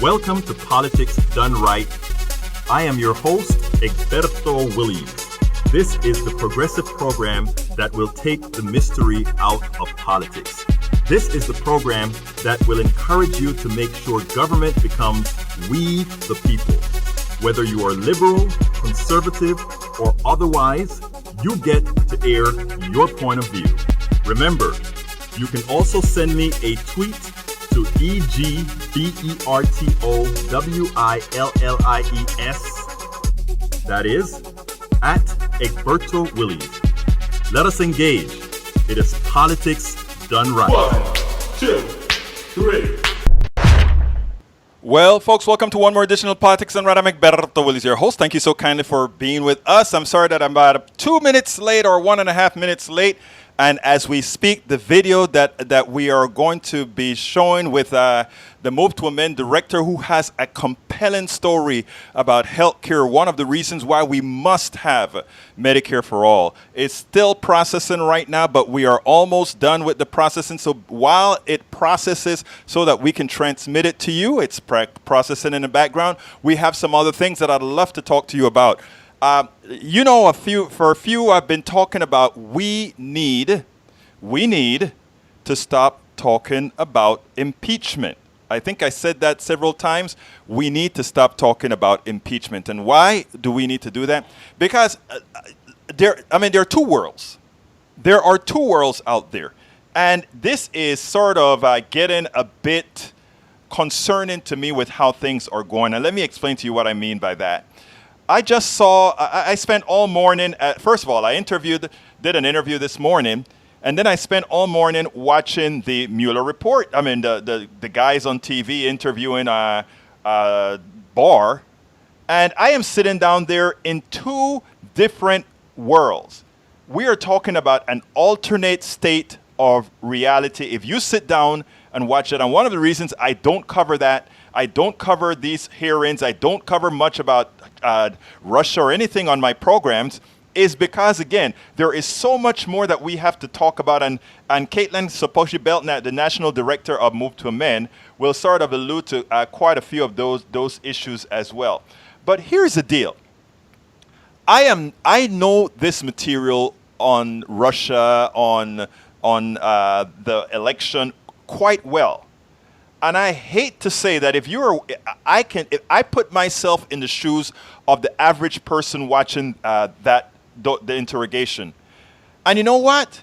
Welcome to Politics Done Right. I am your host, Egberto Williams. This is the progressive program that will take the mystery out of politics. This is the program that will encourage you to make sure government becomes we the people. Whether you are liberal, conservative, or otherwise, you get to air your point of view. Remember, you can also send me a tweet to EGBERTOWILLIES. That is, at Egberto Williams. Let us engage. It is politics done right. 1, 2, 3. Well, folks, welcome to one more edition of Politics Done Right. I'm Egberto Williams, your host. Thank you so kindly for being with us. I'm sorry that I'm about 2 minutes late or 1.5 minutes late. And as we speak, the video that we are going to be showing with the Move to Amend director, who has a compelling story about healthcare, one of the reasons why we must have Medicare for all. It's still processing right now, but we are almost done with the processing. So while it processes so that we can transmit it to you, it's processing in the background. We have some other things that I'd love to talk to you about. For a few, I've been talking about we need to stop talking about impeachment. I think I said that several times. We need to stop talking about impeachment. And why do we need to do that? Because there are two worlds. There are two worlds out there. And this is sort of getting a bit concerning to me with how things are going. And let me explain to you what I mean by that. I spent all morning, first of all, did an interview this morning, and then I spent all morning watching the Mueller report. I mean, the guys on TV interviewing Barr, and I am sitting down there in two different worlds. We are talking about an alternate state of reality. If you sit down and watch it, and one of the reasons I don't cover that, I don't cover these hearings, I don't cover much about Russia or anything on my programs, is because, again, there is so much more that we have to talk about. And Kaitlin Sopoci-Belknap, the National Director of Move to Amend, will sort of allude to quite a few of those issues as well. But here's the deal. I know this material on Russia, on the election quite well. And I hate to say that if I put myself in the shoes of the average person watching the interrogation. And you know what?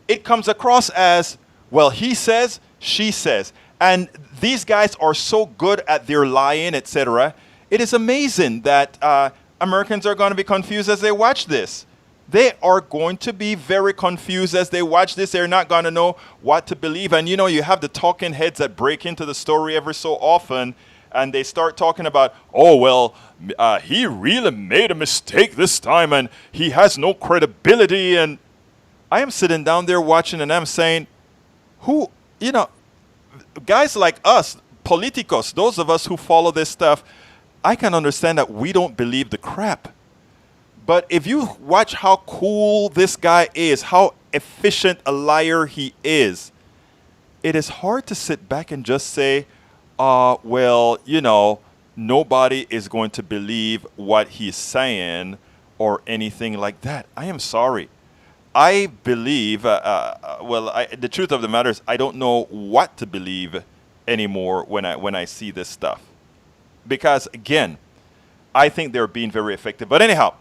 It comes across as, well, he says, she says. And these guys are so good at their lying, etc. It is amazing that Americans are going to be confused as they watch this. They are going to be very confused as they watch this. They're not going to know what to believe. And, you know, you have the talking heads that break into the story every so often, and they start talking about, oh, well, he really made a mistake this time, and he has no credibility. And I am sitting down there watching, and I'm saying, guys like us, politicos, those of us who follow this stuff, I can understand that we don't believe the crap. But if you watch how cool this guy is, how efficient a liar he is, it is hard to sit back and just say, nobody is going to believe what he's saying or anything like that. I am sorry. I believe, the truth of the matter is I don't know what to believe anymore when I see this stuff. Because, again, I think they're being very effective. But anyhow,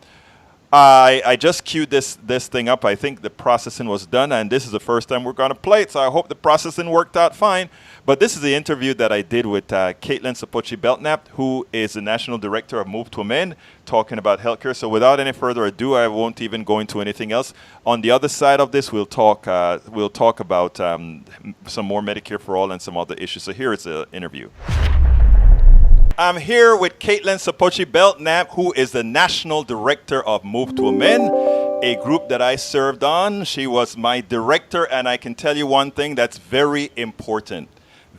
I just queued this thing up. I think the processing was done, and this is the first time we're going to play it, so I hope the processing worked out fine. But this is the interview that I did with Kaitlin Sopoci-Belknap, who is the National Director of Move to Amend, talking about healthcare. So without any further ado, I won't even go into anything else. On the other side of this, we'll talk about some more Medicare for all and some other issues. So here is the interview. I'm here with Kaitlin Sopoci-Belknap, who is the National Director of Move to Amend, a group that I served on. She was my director, and I can tell you one thing that's very important.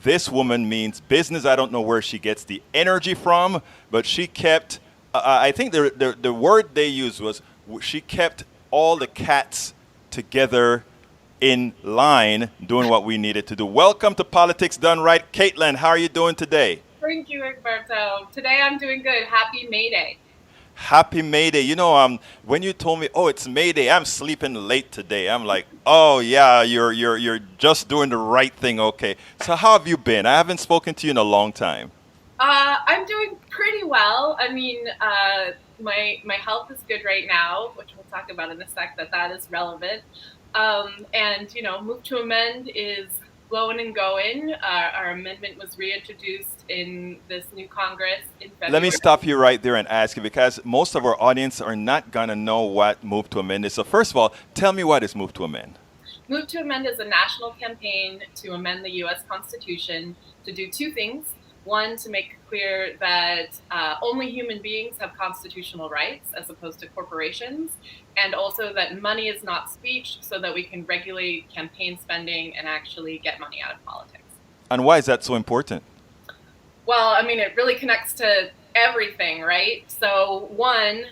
This woman means business. I don't know where she gets the energy from, but she kept, I think the word they used was, she kept all the cats together in line doing what we needed to do. Welcome to Politics Done Right. Kaitlin, how are you doing today? Thank you, Egberto. Today I'm doing good. Happy May Day. Happy May Day. When you told me, "Oh, it's May Day," I'm sleeping late today. I'm like, "Oh yeah, you're just doing the right thing." Okay. So how have you been? I haven't spoken to you in a long time. I'm doing pretty well. I mean, my health is good right now, which we'll talk about in a sec. That is relevant. And Move to Amend is blowing and going. Our amendment was reintroduced in this new Congress in Let me February. stop you right there and ask you because most of our audience are not gonna know what Move to Amend is. So first of all, tell me what is Move to Amend. Move to Amend is a national campaign to amend the U.S. Constitution to do two things. One, to make clear that only human beings have constitutional rights as opposed to corporations, and also that money is not speech, so that we can regulate campaign spending and actually get money out of politics. And why is that so important? Well, I mean, it really connects to everything, right? So one,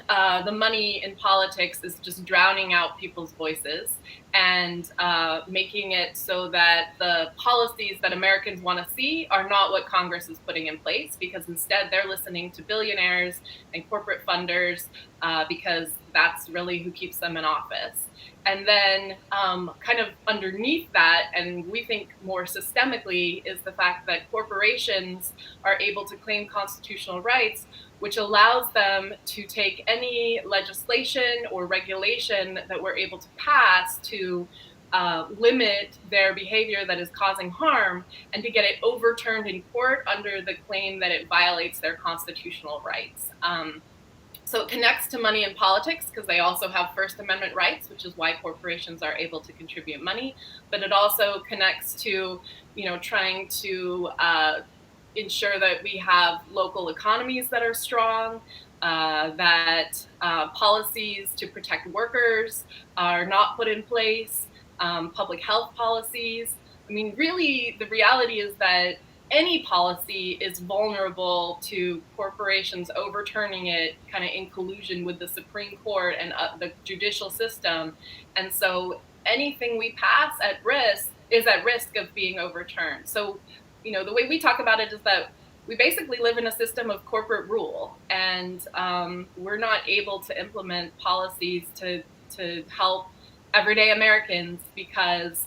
the money in politics is just drowning out people's voices and making it so that the policies that Americans want to see are not what Congress is putting in place, because instead they're listening to billionaires and corporate funders because that's really who keeps them in office. And then kind of underneath that, and we think more systemically, is the fact that corporations are able to claim constitutional rights, which allows them to take any legislation or regulation that we're able to pass to limit their behavior that is causing harm, and to get it overturned in court under the claim that it violates their constitutional rights. So it connects to money in politics because they also have First Amendment rights, which is why corporations are able to contribute money. But it also connects to, trying to ensure that we have local economies that are strong, that policies to protect workers are not put in place, public health policies. I mean, really, the reality is that any policy is vulnerable to corporations overturning it kind of in collusion with the Supreme Court and the judicial system. And so anything we pass is at risk of being overturned. So, the way we talk about it is that we basically live in a system of corporate rule, and we're not able to implement policies to help everyday Americans because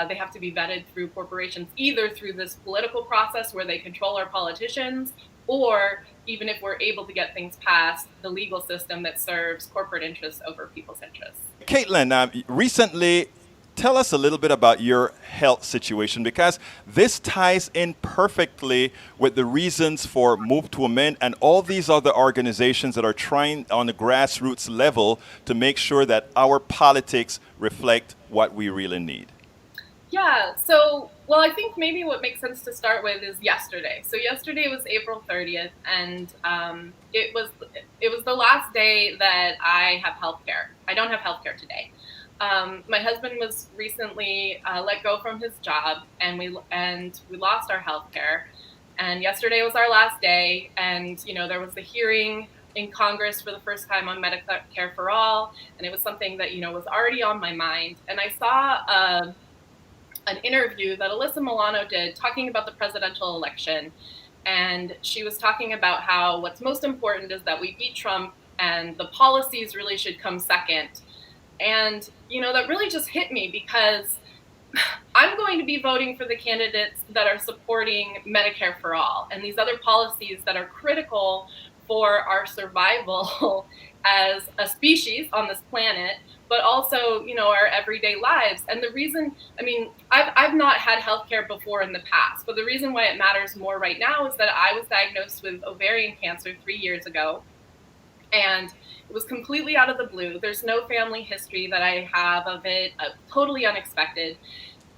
they have to be vetted through corporations, either through this political process where they control our politicians, or even if we're able to get things passed, the legal system that serves corporate interests over people's interests. Kaitlin, recently, tell us a little bit about your health situation because this ties in perfectly with the reasons for Move to Amend and all these other organizations that are trying on the grassroots level to make sure that our politics reflect what we really need. Yeah, so, well, I think maybe what makes sense to start with is yesterday. So yesterday was April 30th, and it was the last day that I have healthcare. I don't have healthcare today. My husband was recently let go from his job, and we lost our healthcare. And yesterday was our last day, and there was the hearing in Congress for the first time on Medicare for all, and it was something that was already on my mind. And I saw an interview that Alyssa Milano did talking about the presidential election. And she was talking about how what's most important is that we beat Trump and the policies really should come second. And, that really just hit me because I'm going to be voting for the candidates that are supporting Medicare for all and these other policies that are critical for our survival as a species on this planet, but also, our everyday lives. And the reason, I've not had healthcare before in the past, but the reason why it matters more right now is that I was diagnosed with ovarian cancer 3 years ago, and it was completely out of the blue. There's no family history that I have of it, totally unexpected.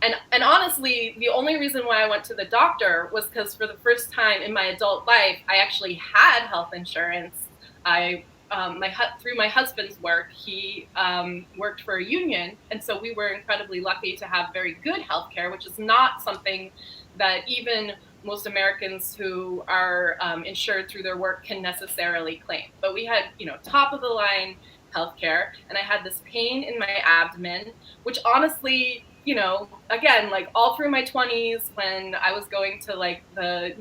And honestly, the only reason why I went to the doctor was because for the first time in my adult life, I actually had health insurance. Through my husband's work, he worked for a union, and so we were incredibly lucky to have very good health care, which is not something that even most Americans who are insured through their work can necessarily claim. But we had, top of the line health care, and I had this pain in my abdomen, which honestly again, like all through my 20s, when I was going to like the,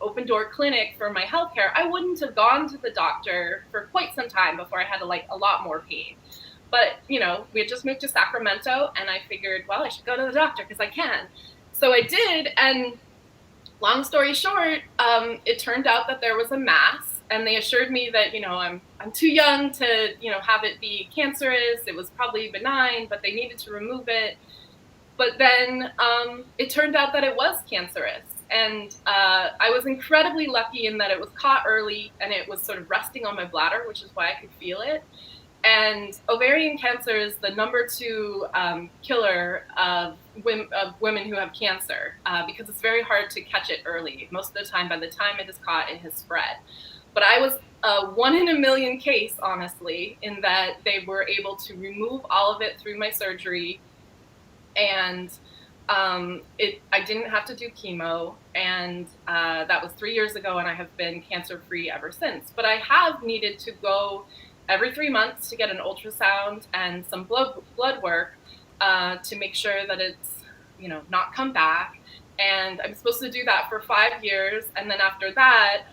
open door clinic for my healthcare, I wouldn't have gone to the doctor for quite some time before I had a lot more pain. But, we had just moved to Sacramento, and I figured, well, I should go to the doctor because I can. So I did, and long story short, it turned out that there was a mass, and they assured me that, I'm too young to, have it be cancerous. It was probably benign, but they needed to remove it. But then it turned out that it was cancerous. And I was incredibly lucky in that it was caught early, and it was sort of resting on my bladder, which is why I could feel it. And ovarian cancer is the number 2 killer of women who have cancer because it's very hard to catch it early. Most of the time, by the time it is caught, it has spread. But I was a 1 in a million case, honestly, in that they were able to remove all of it through my surgery. And I didn't have to do chemo. And that was 3 years ago, and I have been cancer-free ever since. But I have needed to go every 3 months to get an ultrasound and some blood work to make sure that it's, not come back. And I'm supposed to do that for 5 years. And then after that,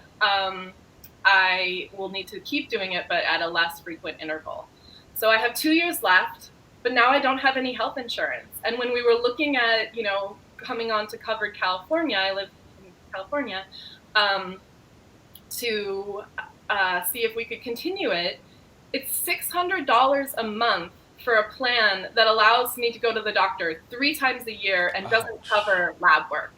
I will need to keep doing it, but at a less frequent interval. So I have 2 years left, but now I don't have any health insurance. And when we were looking at, coming on to Covered California, I live in California, to see if we could continue it, it's $600 a month for a plan that allows me to go to the doctor 3 times a year and doesn't cover lab work.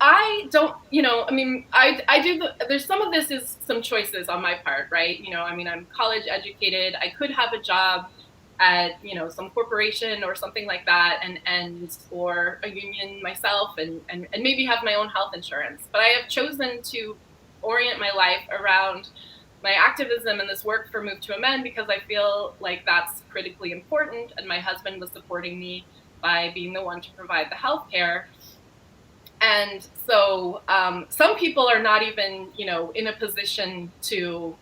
I don't, I do, there's some of this is some choices on my part, right? I'm college educated. I could have a job at, some corporation or something like that or a union myself and maybe have my own health insurance. But I have chosen to orient my life around my activism and this work for Move to Amend because I feel like that's critically important. And my husband was supporting me by being the one to provide the health care. And so some people are not even, in a position to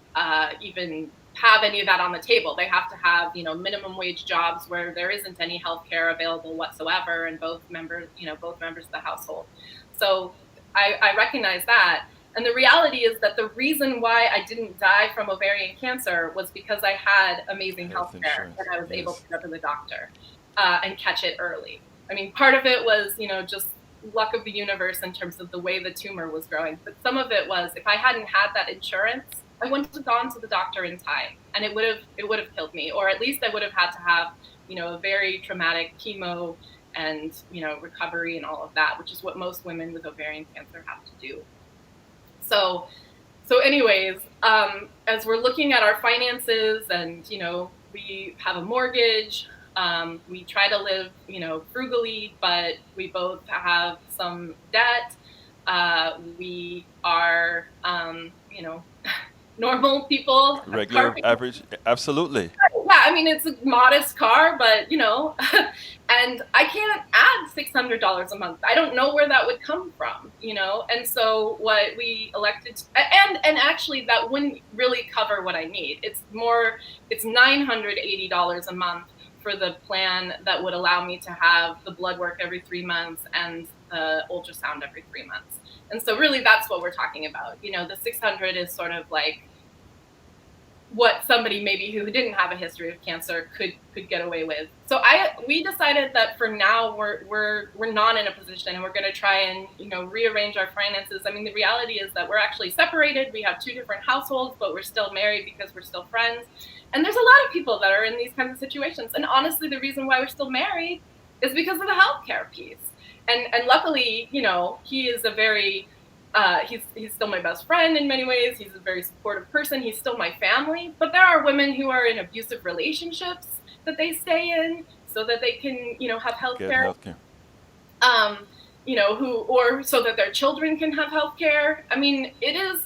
even have any of that on the table. They have to have, minimum wage jobs where there isn't any health care available whatsoever, and both members of the household. So I recognize that. And the reality is that the reason why I didn't die from ovarian cancer was because I had amazing health care and I was able to go to the doctor and catch it early. I mean, part of it was, just luck of the universe in terms of the way the tumor was growing. But some of it was, if I hadn't had that insurance, I wouldn't have gone to the doctor in time, and it would have killed me, or at least I would have had to have, a very traumatic chemo and, recovery and all of that, which is what most women with ovarian cancer have to do. So anyways, as we're looking at our finances and, we have a mortgage, we try to live, frugally, but we both have some debt. We are, normal people. Regular, average, absolutely. Yeah, I mean, it's a modest car, but, and I can't add $600 a month. I don't know where that would come from, and so what we elected, and actually that wouldn't really cover what I need. It's $980 a month for the plan that would allow me to have the blood work every 3 months and the ultrasound every 3 months. And so really that's what we're talking about. The 600 is sort of like what somebody maybe who didn't have a history of cancer could get away with. So we decided that for now we're not in a position, and we're going to try and rearrange our finances. I mean, the reality is that we're actually separated. We have 2 different households, but we're still married because we're still friends. And there's a lot of people that are in these kinds of situations. And honestly, the reason why we're still married is because of the healthcare piece. And luckily, he is a very he's still my best friend in many ways. He's a very supportive person. He's still my family. But there are women who are in abusive relationships that they stay in so that they can, have health care. Or so that their children can have health care. I mean, it is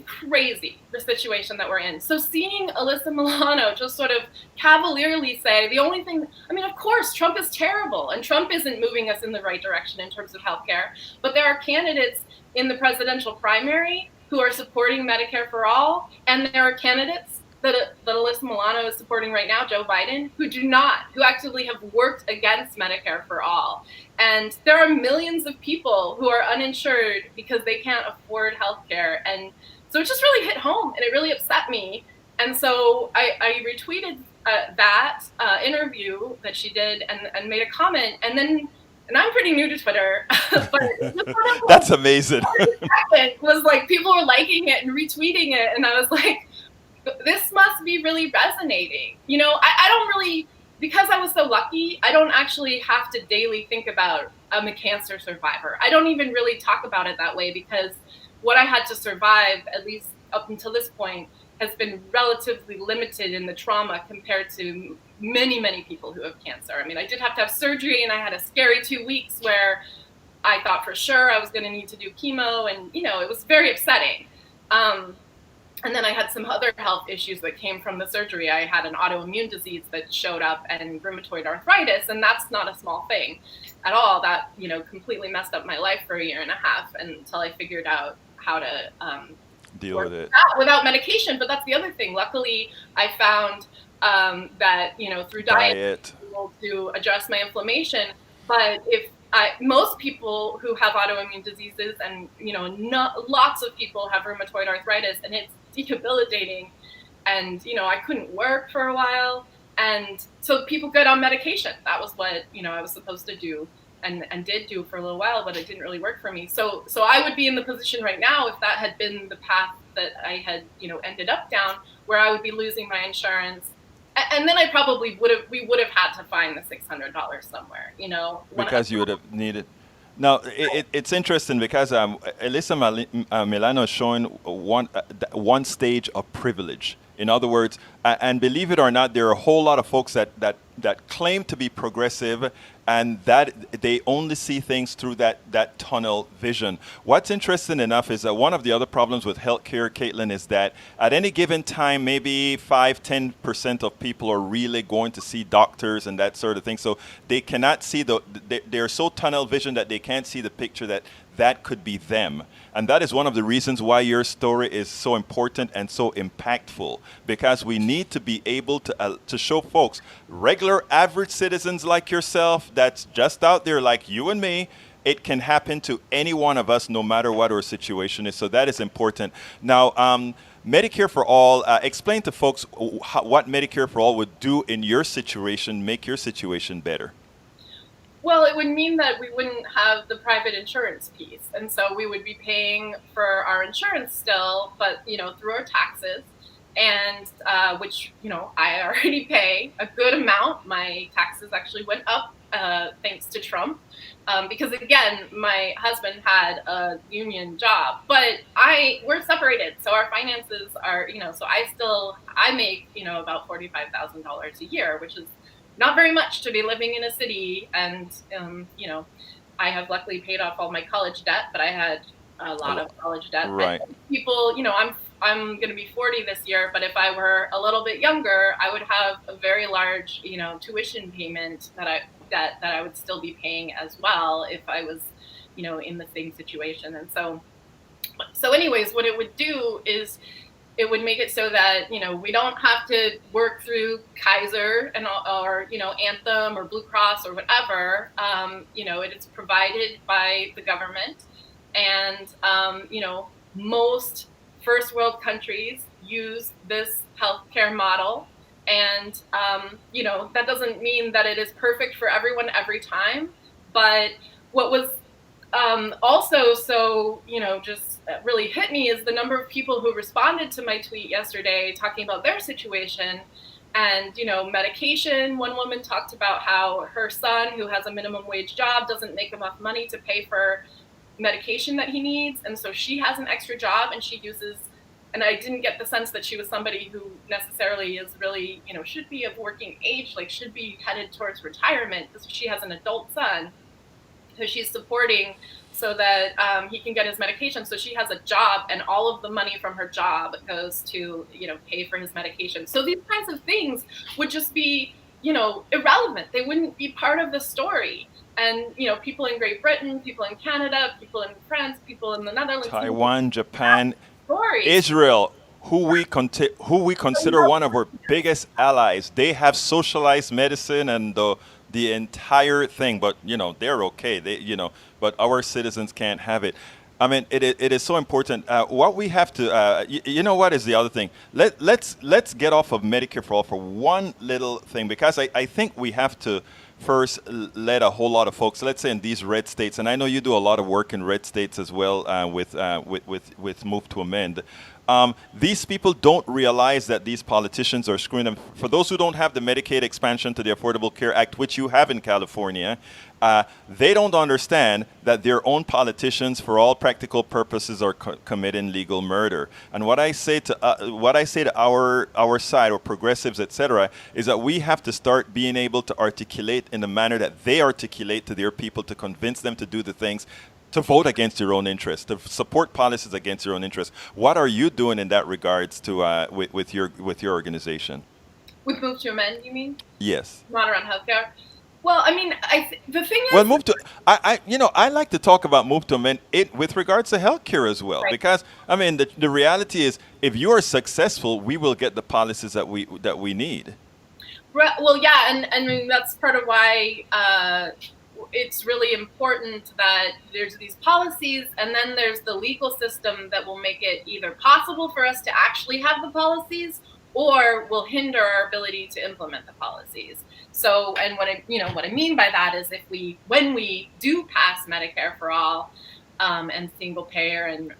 crazy, the situation that we're in. So seeing Alyssa Milano just sort of cavalierly say the only thing, I mean, of course, Trump is terrible, and Trump isn't moving us in the right direction in terms of healthcare, but there are candidates in the presidential primary who are supporting Medicare for all, and there are candidates that Alyssa Milano is supporting right now, Joe Biden, who actively have worked against Medicare for all. And there are millions of people who are uninsured because they can't afford healthcare. And so it just really hit home and it really upset me. And so I retweeted that interview that she did and made a comment. And I'm pretty new to Twitter, but That's amazing. it was like people were liking it and retweeting it. And I was like, this must be really resonating. I don't really, because I was so lucky, I don't actually have to daily think about I'm a cancer survivor. I don't even really talk about it that way because what I had to survive, at least up until this point, has been relatively limited in the trauma compared to many, many people who have cancer. I mean, I did have to have surgery and I had a scary 2 weeks where I thought for sure I was going to need to do chemo and, it was very upsetting. And then I had some other health issues that came from the surgery. I had an autoimmune disease that showed up and rheumatoid arthritis, and that's not a small thing at all. That, completely messed up my life for a year and a half until I figured out how to deal with it without medication. But that's the other thing. Luckily, I found that, through diet, I was able to address my inflammation. But most people who have autoimmune diseases and, lots of people have rheumatoid arthritis and it's debilitating. And, I couldn't work for a while. And so people get on medication. That was what, I was supposed to do and did do for a little while, but it didn't really work for me. So I would be in the position right now if that had been the path that I had, ended up down, where I would be losing my insurance. And then we would have had to find the $600 somewhere, because you would have needed. Now, it's interesting because Alyssa Milano is showing one stage of privilege. In other words, and believe it or not, there are a whole lot of folks that claim to be progressive and that they only see things through that tunnel vision. What's interesting enough is that one of the other problems with healthcare, Kaitlin, is that at any given time, maybe 5-10% of people are really going to see doctors and that sort of thing. So they cannot see they're so tunnel vision that they can't see the picture that could be them. And that is one of the reasons why your story is so important and so impactful, because we need to be able to show folks, regular average citizens like yourself, that's just out there like you and me, it can happen to any one of us no matter what our situation is. So that is important. Now, Medicare for All, explain to folks what Medicare for All would do in your situation, make your situation better. Well, it would mean that we wouldn't have the private insurance piece. And so we would be paying for our insurance still, but, through our taxes, and which, I already pay a good amount. My taxes actually went up thanks to Trump, because, again, my husband had a union job, but we're separated. So our finances are, so I make, about $45,000 a year, which is not very much to be living in a city. And, I have luckily paid off all my college debt, but I had a lot of college debt. Right. People, I'm going to be 40 this year, but if I were a little bit younger, I would have a very large, tuition payment that I would still be paying as well if I was, in the same situation. And so anyways, what it would do is it would make it so that, we don't have to work through Kaiser or Anthem or Blue Cross or whatever. It is provided by the government. And, most first world countries use this healthcare model. And, that doesn't mean that it is perfect for everyone every time. But what was also so, just really hit me is the number of people who responded to my tweet yesterday talking about their situation and, medication. One woman talked about how her son, who has a minimum wage job, doesn't make enough money to pay for medication that he needs. And so she has an extra job and she uses, and I didn't get the sense that she was somebody who necessarily is really, should be of working age, like should be headed towards retirement, because she has an adult son who she's supporting so that he can get his medication. So she has a job and all of the money from her job goes to, pay for his medication. So these kinds of things would just be, irrelevant. They wouldn't be part of the story. And, people in Great Britain, people in Canada, people in France, people in the Netherlands. Taiwan, Japan, Israel, who we consider one of our biggest allies. They have socialized medicine and the entire thing, but they're okay. But our citizens can't have it. I mean, it is so important. What we have to, what is the other thing? Let's get off of Medicare for all for one little thing, because I think we have to first let a whole lot of folks, let's say in these red states, and I know you do a lot of work in red states as well with Move to Amend. These people don't realize that these politicians are screwing them. For those who don't have the Medicaid expansion to the Affordable Care Act, which you have in California, they don't understand that their own politicians, for all practical purposes, are committing legal murder. And what I say to our side, or progressives, etc., is that we have to start being able to articulate in the manner that they articulate to their people, to convince them to do the things, to vote against your own interests, to support policies against your own interests. What are you doing in that regards to with your organization? With Move to Amend, you mean? Yes. Not around healthcare. Well, I mean, the thing is. Well, I like to talk about Move to Amend it with regards to healthcare as well, right. Because I mean, the reality is, if you are successful, we will get the policies that we need. Well, yeah, and I mean that's part of why. It's really important that there's these policies, and then there's the legal system that will make it either possible for us to actually have the policies, or will hinder our ability to implement the policies. So, and what I mean by that is, when we do pass Medicare for all, and single payer, and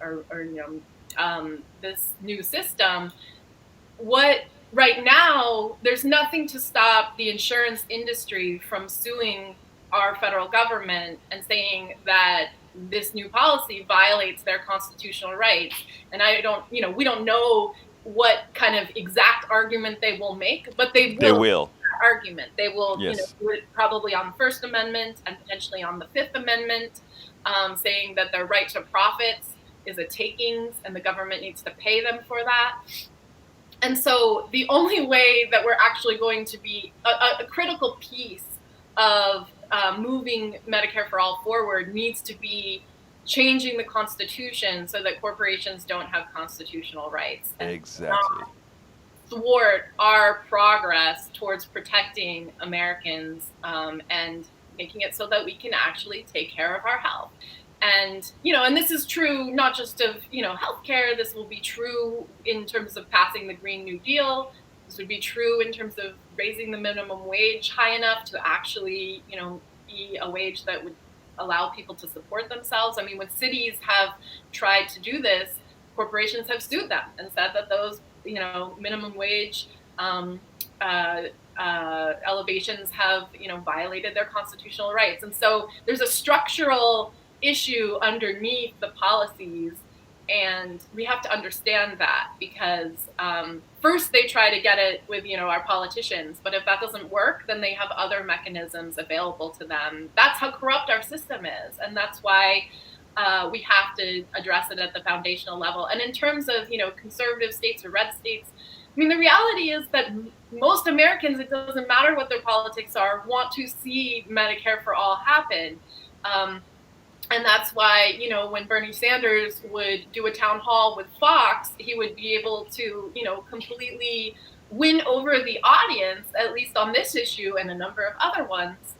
this new system, right now there's nothing to stop the insurance industry from suing our federal government and saying that this new policy violates their constitutional rights. And we don't know what kind of exact argument they will make, but they will. Argument. They will, yes. Do it probably on the First Amendment and potentially on the Fifth Amendment, saying that their right to profits is a takings and the government needs to pay them for that. And so the only way that we're actually going to be a critical piece of moving Medicare for all forward needs to be changing the Constitution so that corporations don't have constitutional rights. Exactly. Thwart our progress towards protecting Americans and making it so that we can actually take care of our health. And, and this is true not just of, healthcare. This will be true in terms of passing the Green New Deal. This would be true in terms of raising the minimum wage high enough to actually, be a wage that would allow people to support themselves. I mean, when cities have tried to do this, corporations have sued them and said that those, minimum wage elevations have, violated their constitutional rights. And so there's a structural issue underneath the policies. And we have to understand that, because first they try to get it with, our politicians. But if that doesn't work, then they have other mechanisms available to them. That's how corrupt our system is. And that's why we have to address it at the foundational level. And in terms of, conservative states or red states, I mean, the reality is that most Americans, it doesn't matter what their politics are, want to see Medicare for all happen. And that's why, when Bernie Sanders would do a town hall with Fox, he would be able to, completely win over the audience, at least on this issue and a number of other ones,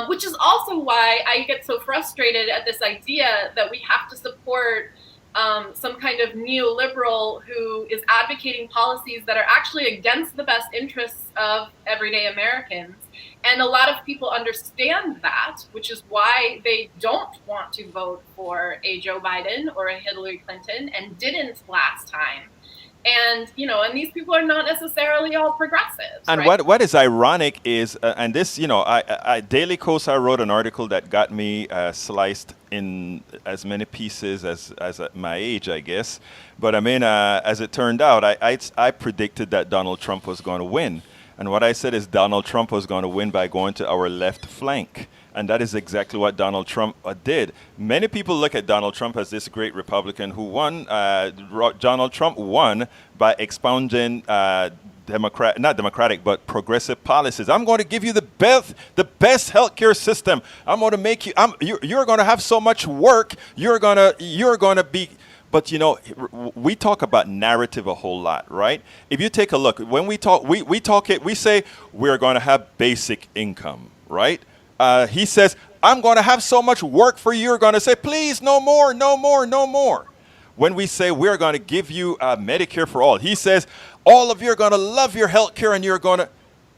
which is also why I get so frustrated at this idea that we have to support some kind of neoliberal who is advocating policies that are actually against the best interests of everyday Americans. And a lot of people understand that, which is why they don't want to vote for a Joe Biden or a Hillary Clinton, and didn't last time. And, and these people are not necessarily all progressives. And right? what is ironic is, and this, I Daily Kos, I wrote an article that got me sliced in as many pieces as at my age, I guess. But I mean, as it turned out, I predicted that Donald Trump was going to win. And what I said is Donald Trump was going to win by going to our left flank. And that is exactly what Donald Trump did. Many people look at Donald Trump as this great Republican who won. Donald Trump won by expounding not democratic, but progressive policies. I'm going to give you the best healthcare system. I'm going to make you. You're going to have so much work. You're going to be But we talk about narrative a whole lot, right? If you take a look, when we talk it, we say we're going to have basic income, right? He says, I'm going to have so much work for you. You're going to say, please, no more, no more, no more. When we say we're going to give you Medicare for all, he says, all of you are going to love your health care and you're going to.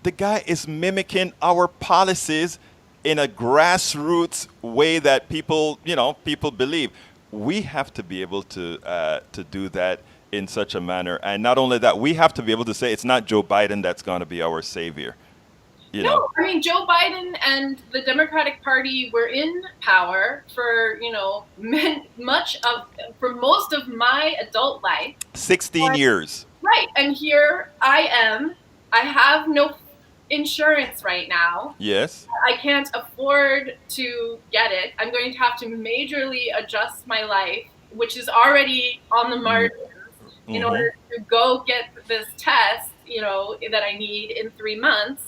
The guy is mimicking our policies in a grassroots way that people believe. We have to be able to do that in such a manner. And not only that, we have to be able to say it's not Joe Biden that's going to be our savior. No, I mean, Joe Biden and the Democratic Party were in power for, for most of my adult life. 16 years. Right. And here I am. I have no insurance right now. Yes. I can't afford to get it. I'm going to have to majorly adjust my life, which is already on the margins, in order to go get this test, that I need in 3 months,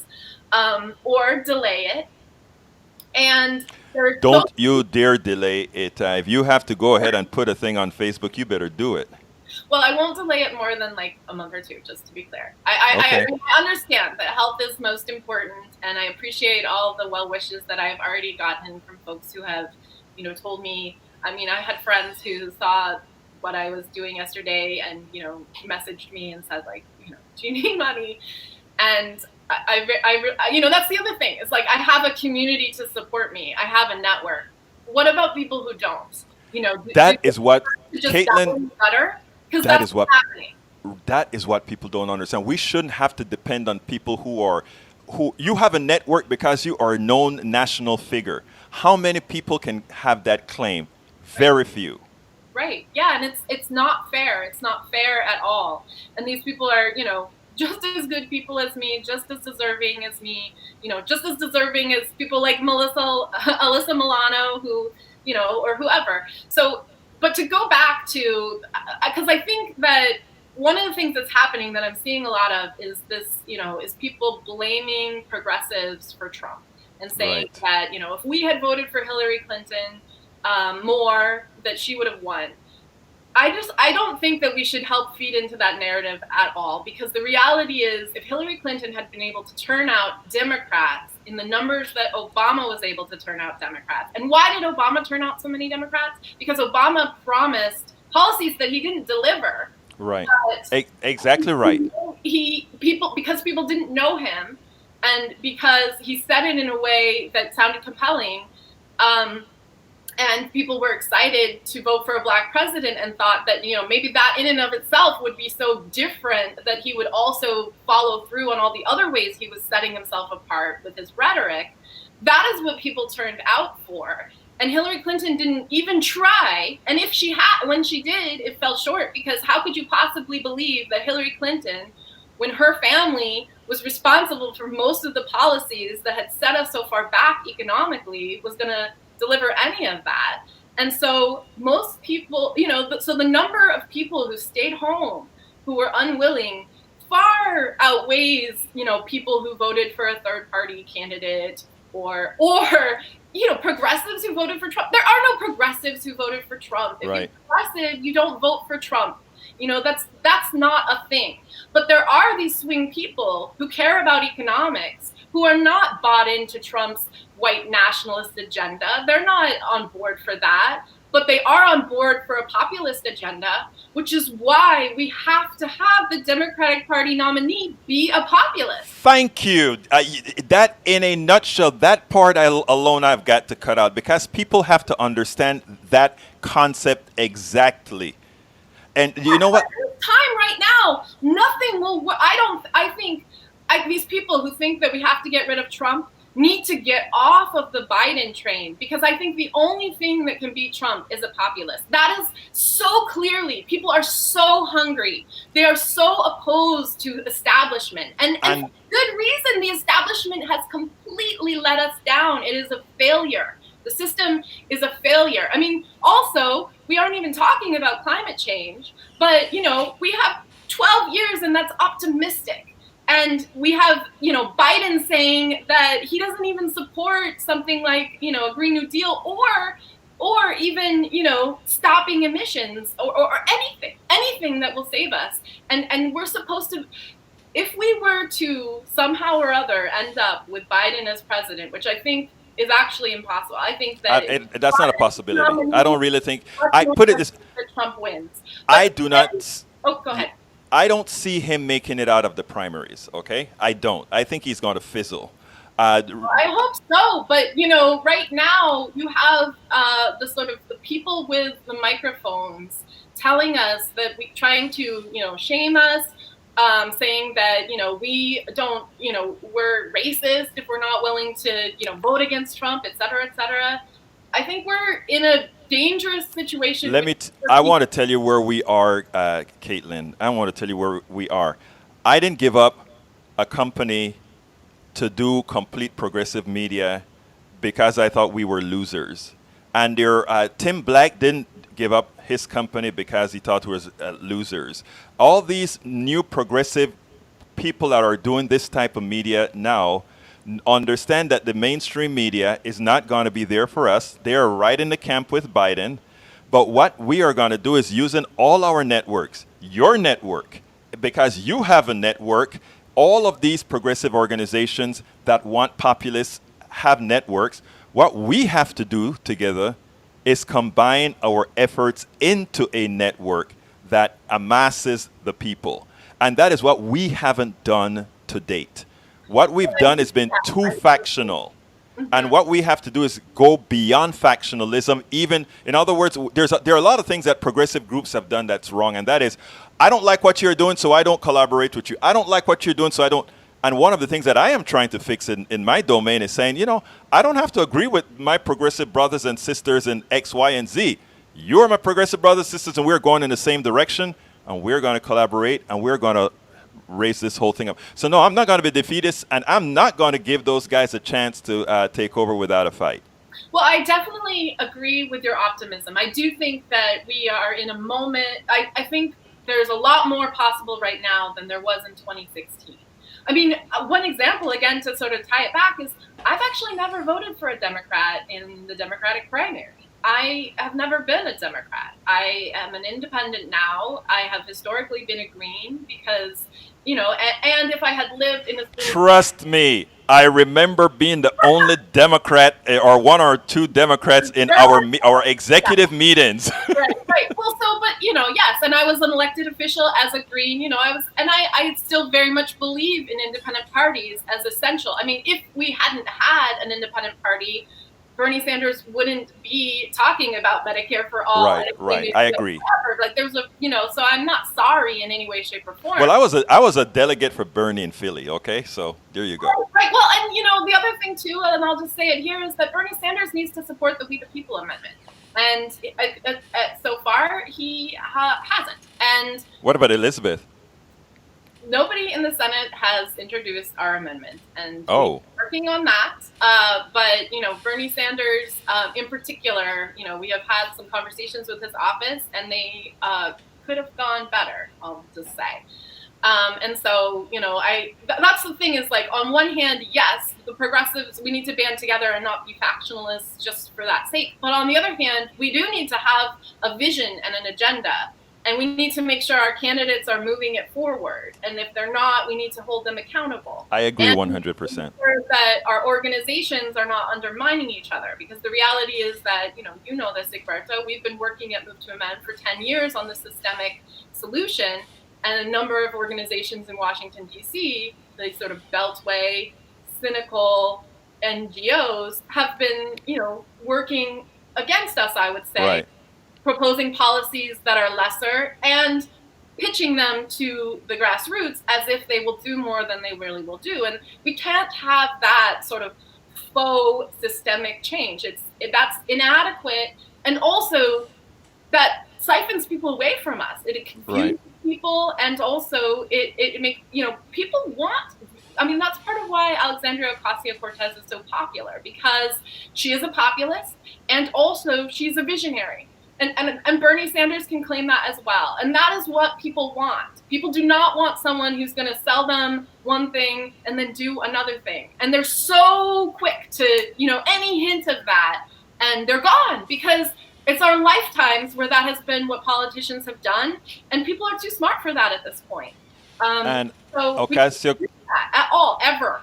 or delay it. And don't you dare delay it. If you have to go ahead and put a thing on Facebook, you better do it. Well, I won't delay it more than like a month or two, just to be clear. I understand that health is most important, and I appreciate all the well wishes that I've already gotten from folks who have, told me. I mean, I had friends who saw what I was doing yesterday and, messaged me and said, like, do you need money? And I that's the other thing. It's like I have a community to support me. I have a network. What about people who don't? That is what Kaitlin. Because that's what's happening. That is what people don't understand. We shouldn't have to depend on people who you have a network because you are a known national figure. How many people can have that claim? Very few. Right. Yeah, and it's not fair. It's not fair at all. And these people are, just as good people as me, just as deserving as me, just as deserving as people like Alyssa Milano, who, or whoever. So, but to go back to, because I think that one of the things that's happening that I'm seeing a lot of is this, is people blaming progressives for Trump and saying that, if we had voted for Hillary Clinton more, that she would have won. I don't think that we should help feed into that narrative at all, because the reality is if Hillary Clinton had been able to turn out Democrats in the numbers that Obama was able to turn out Democrats. And why did Obama turn out so many Democrats? Because Obama promised policies that he didn't deliver. Right. Exactly right. Because people didn't know him, and because he said it in a way that sounded compelling, and people were excited to vote for a black president and thought that, maybe that in and of itself would be so different that he would also follow through on all the other ways he was setting himself apart with his rhetoric. That is what people turned out for. And Hillary Clinton didn't even try. And if she had, when she did, it fell short, because how could you possibly believe that Hillary Clinton, when her family was responsible for most of the policies that had set us so far back economically, was going to deliver any of that? And so most people, so the number of people who stayed home, who were unwilling, far outweighs, people who voted for a third party candidate or progressives who voted for Trump. There are no progressives who voted for Trump. If you're progressive, you don't vote for Trump. That's not a thing. But there are these swing people who care about economics, who are not bought into Trump's white nationalist agenda. They're not on board for that, but they are on board for a populist agenda, which is why we have to have the Democratic Party nominee be a populist. Thank you. That, in a nutshell, that part alone I've got to cut out, because people have to understand that concept exactly. And you know what? Time right now, nothing will. I think these people who think that we have to get rid of Trump need to get off of the Biden train, because I think the only thing that can beat Trump is a populist. That is so clearly, people are so hungry. They are so opposed to establishment. And for good reason. The establishment has completely let us down. It is a failure. The system is a failure. I mean, also, we aren't even talking about climate change, but, we have 12 years, and that's optimistic. And we have, Biden saying that he doesn't even support something like, a Green New Deal, or or even, stopping emissions, or anything that will save us. And we're supposed to, if we were to somehow or other end up with Biden as president, which I think is actually impossible. I think that That's not a possibility. I don't really think. I that put it this. Trump wins. I But do not. oh, go ahead. I don't see him making it out of the primaries. Okay, I don't. I think he's going to fizzle. I hope so, but right now you have the sort of the people with the microphones telling us that trying to shame us, saying that we don't we're racist if we're not willing to vote against Trump, et cetera, et cetera. I think we're in a dangerous situation. I want to tell you where we are, Kaitlin. I want to tell you where we are. I didn't give up a company to do complete progressive media because I thought we were losers. And Tim Black didn't give up his company because he thought we were losers. All these new progressive people that are doing this type of media now understand that the mainstream media is not going to be there for us. They are right in the camp with Biden. But what we are going to do is using all our networks, your network, because you have a network. All of these progressive organizations that want populists have networks. What we have to do together is combine our efforts into a network that amasses the people. And that is what we haven't done to date. What we've done has been too factional. And what we have to do is go beyond factionalism. Even, in other words, there are a lot of things that progressive groups have done that's wrong. And that is, I don't like what you're doing, so I don't collaborate with you. I don't like what you're doing, so I don't. And one of the things that I am trying to fix in my domain is saying, I don't have to agree with my progressive brothers and sisters in X, Y, and Z. You're my progressive brothers and sisters, and we're going in the same direction, and we're going to collaborate, and we're going to raise this whole thing up. So, no, I'm not going to be defeatist, and I'm not going to give those guys a chance to take over without a fight. Well, I definitely agree with your optimism. I do think that we are in a moment, I think there's a lot more possible right now than there was in 2016. I mean, one example, again, to sort of tie it back is I've actually never voted for a Democrat in the Democratic primary. I have never been a Democrat. I am an independent now. I have historically been a Green because, and if I had lived in a... Trust me, I remember being the only Democrat or one or two Democrats in our executive meetings. Right. Well, but yes, and I was an elected official as a Green. I still very much believe in independent parties as essential. I mean, if we hadn't had an independent party, Bernie Sanders wouldn't be talking about Medicare for all. Right. I agree. Like there's so I'm not sorry in any way, shape, or form. Well, I was a delegate for Bernie in Philly. Okay, so there you go. Right. Well, and the other thing too, and I'll just say it here, is that Bernie Sanders needs to support the We the People amendment, and so far he hasn't. And what about Elizabeth? Nobody in the Senate has introduced our amendment, and we're working on that. But Bernie Sanders, in particular, we have had some conversations with his office, and they could have gone better. I'll just say. And so, that's the thing is, like, on one hand, yes, the progressives, we need to band together and not be factionalists just for that sake. But on the other hand, we do need to have a vision and an agenda. And we need to make sure our candidates are moving it forward. And if they're not, we need to hold them accountable. I agree 100%. That our organizations are not undermining each other. Because the reality is that, you know this, Egberto, we've been working at Move to Amend for 10 years on the systemic solution. And a number of organizations in Washington, D.C., the sort of beltway, cynical NGOs have been, working against us, I would say. Right. Proposing policies that are lesser and pitching them to the grassroots as if they will do more than they really will do. And we can't have that sort of faux systemic change. That's inadequate, and also that siphons people away from us. It confuses people, and also it makes people want. I mean, that's part of why Alexandria Ocasio-Cortez is so popular, because she is a populist and also she's a visionary. And Bernie Sanders can claim that as well. And that is what people want. People do not want someone who's going to sell them one thing and then do another thing. And they're so quick to, any hint of that. and they're gone because it's our lifetimes where that has been what politicians have done, and people are too smart for that at this point. And So we can't Ocasio do that at all, ever.